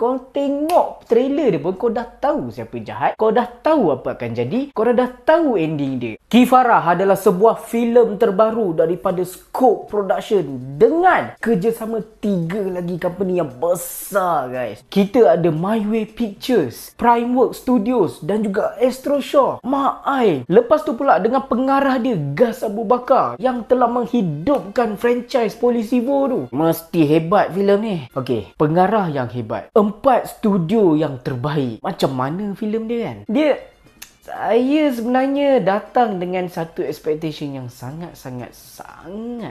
kau tengok trailer dia pun kau dah tahu siapa jahat, kau dah tahu apa akan jadi, kau dah tahu ending dia. Kifarah adalah sebuah filem terbaru daripada Scope Production dengan kerjasama 3 lagi company yang besar, guys. Kita ada My Way Pictures, Primeworks Studios dan juga Astro Shaw. Mak ai. Lepas tu pula dengan pengarah dia Gaz Abu Bakar yang telah menghidupkan franchise Polisivo tu. Mesti hebat filem ni. Okey, pengarah yang hebat, 4 studio yang terbaik. Macam mana filem dia kan? Saya sebenarnya datang dengan satu expectation yang sangat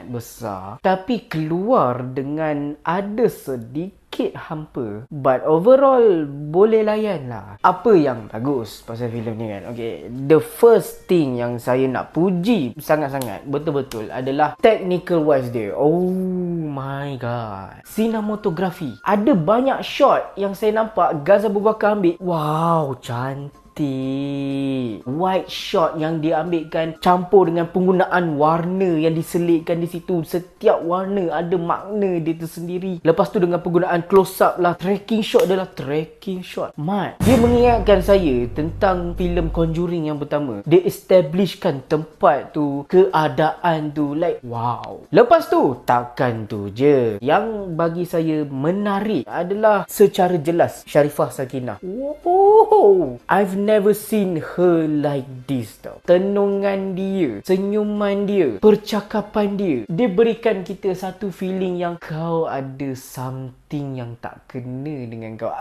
besar, tapi keluar dengan ada sedikit hampa. But overall boleh layan lah. Apa yang bagus pasal filem ni kan? Okay, the first thing yang saya nak puji sangat-sangat betul-betul adalah technical wise dia. Oh my god, cinematography. Ada banyak shot yang saya nampak Gaz Abu Bakar ambil. Wow, cantik. White shot yang dia ambilkan campur dengan penggunaan warna yang diselitkan di situ. Setiap warna ada makna dia tersendiri. Lepas tu dengan penggunaan close up lah, tracking shot adalah tracking shot. Mat, dia mengingatkan saya tentang filem Conjuring yang pertama. Dia establishkan tempat tu, keadaan tu, like wow. Lepas tu takkan tu je. Yang bagi saya menarik adalah secara jelas Sharifah Sakinah. Oh, I've never seen her like this tau. Tenungan dia, senyuman dia, percakapan dia, dia berikan kita satu feeling yang kau ada something yang tak kena dengan kau.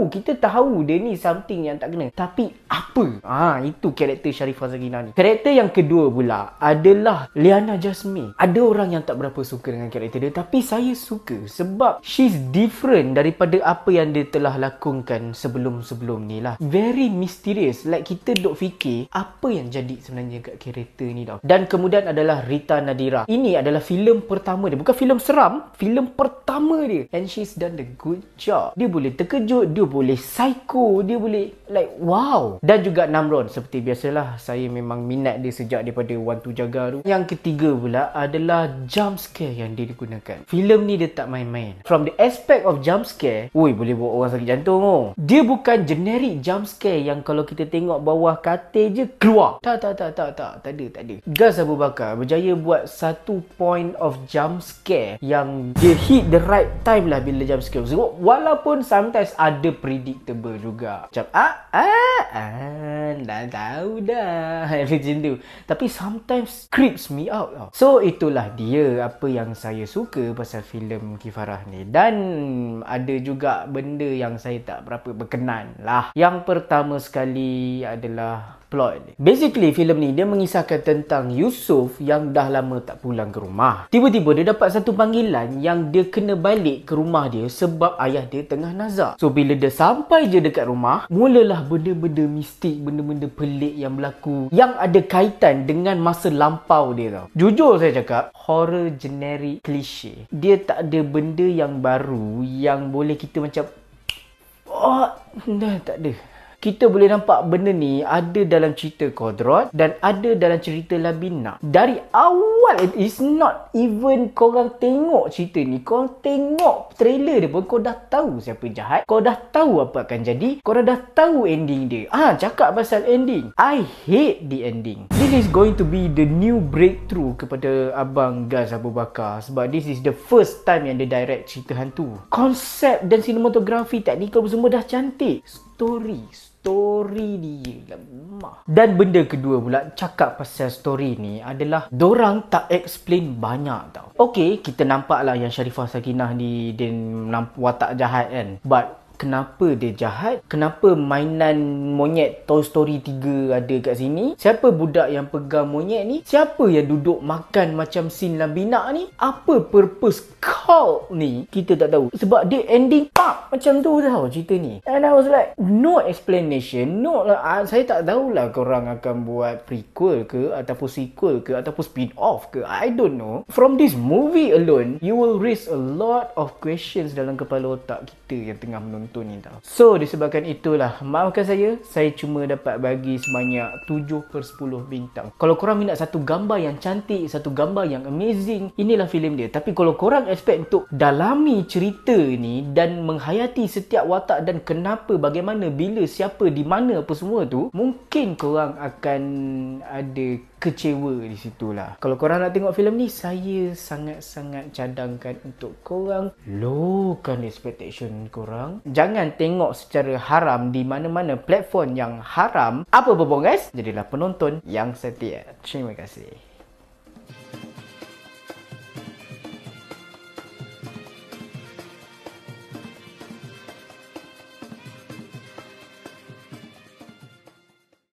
Kita tahu dia ni something yang tak kena. Tapi apa? Itu karakter Sharifah Sakinah ni. Karakter yang kedua pula adalah Liana Jasmine. Ada orang yang tak berapa suka dengan karakter dia, tapi saya suka sebab she's different daripada apa yang dia telah lakonkan sebelum-sebelum ni lah. Very mysterious. Like kita duk fikir apa yang jadi sebenarnya kat karakter ni tau. Dan kemudian adalah Rita Nadira. Ini adalah filem pertama dia. Bukan filem seram, filem pertama dia. And she's done the good job. Dia boleh terkejut, dia boleh psycho, dia boleh like wow. Dan juga Namron, seperti biasalah saya memang minat dia sejak daripada One to Jaga tu. Yang ketiga pula adalah jump scare yang dia digunakan. Filem ni dia tak main-main. From the aspect of jump scare, boleh buat orang sakit jantung oh. Dia bukan generic jump scare yang kalau kita tengok bawah katil je keluar. Tak ada. Gaz Abu Bakar berjaya buat satu point of jump scare yang dia hit the right time lah bila jump scare. So, walaupun sometimes ada predictable juga. Macam dah tahu dah macam tu. Tapi sometimes creeps me out tau. So itulah dia apa yang saya suka pasal filem Kifarah ni. Dan ada juga benda yang saya tak berapa berkenan lah. Yang pertama sekali adalah plot. Basically filem ni dia mengisahkan tentang Yusuf yang dah lama tak pulang ke rumah. Tiba-tiba dia dapat satu panggilan yang dia kena balik ke rumah dia sebab ayah dia tengah nazak. So bila dia sampai je dekat rumah, mulalah benda-benda mistik, benda-benda pelik yang berlaku yang ada kaitan dengan masa lampau dia tau. Jujur saya cakap, horror generic cliche. Dia tak ada benda yang baru yang boleh kita macam tak ada. Kita boleh nampak benda ni ada dalam cerita Kodrat dan ada dalam cerita Labina. Dari awal, it's not even korang tengok cerita ni, korang tengok trailer dia pun kau dah tahu siapa jahat, kau dah tahu apa akan jadi, korang dah tahu ending dia. Cakap pasal ending, I hate the ending. This is going to be the new breakthrough kepada Abang Gaz Abu Bakar sebab this is the first time yang dia direct cerita hantu. Konsep dan sinematografi, teknikal semua dah cantik. Story dia lemah. Dan benda kedua pula, cakap pasal story ni adalah dorang tak explain banyak tau. Okay, kita nampak lah yang Sharifah Sakinah ni dia watak jahat kan. But kenapa dia jahat? Kenapa mainan monyet Toy Story 3 ada kat sini? Siapa budak yang pegang monyet ni? Siapa yang duduk makan macam scene Labina ni? Apa purpose cult ni? Kita tak tahu. Sebab dia ending macam tu tau cerita ni. And I was like, no explanation. No lah. Saya tak tahulah korang akan buat prequel ke ataupun sequel ke ataupun spin-off ke. I don't know. From this movie alone, you will raise a lot of questions dalam kepala otak kita yang tengah menonton penonton ni tau. So disebabkan itulah, maafkan saya cuma dapat bagi sebanyak 7/10 bintang. Kalau korang minat satu gambar yang cantik, satu gambar yang amazing, inilah filem dia. Tapi kalau korang expect untuk dalami cerita ni dan menghayati setiap watak dan kenapa, bagaimana, bila, siapa, di mana, apa semua tu, mungkin korang akan ada kecewa di situlah. Kalau korang nak tengok filem ni, saya sangat-sangat cadangkan untuk korang lowkan expectation korang. Jangan tengok secara haram di mana-mana platform yang haram. Apa-apa pun guys, jadilah penonton yang setia. Terima kasih.